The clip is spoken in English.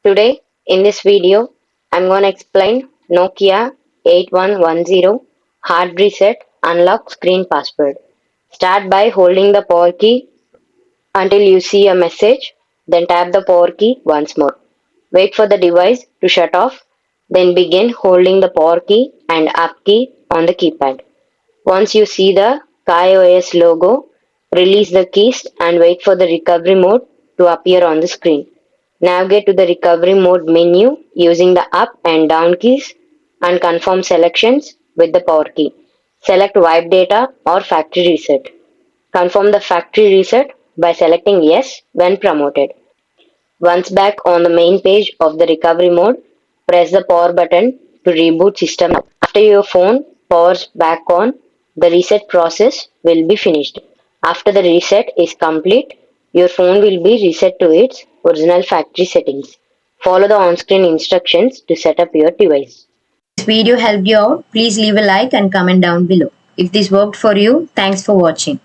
Today, in this video, I'm going to explain Nokia 8110 hard reset unlock screen password. Start by holding the power key until you see a message, then tap the power key once more. Wait for the device to shut off, then begin holding the power key and up key on the keypad. Once you see the KaiOS logo, release the keys and wait for the recovery mode to appear on the screen. Navigate to the recovery mode menu using the up and down keys and confirm selections with the power key. Select wipe data or factory reset. Confirm the factory reset by selecting yes when promoted. Once back on the main page of the recovery mode, press the power button to reboot system. After your phone powers back on, the reset process will be finished. After the reset is complete, your phone will be reset to its original factory settings. Follow the on-screen instructions to set up your device. This video helped you out, please leave a like and comment down below. If this worked for you, thanks for watching.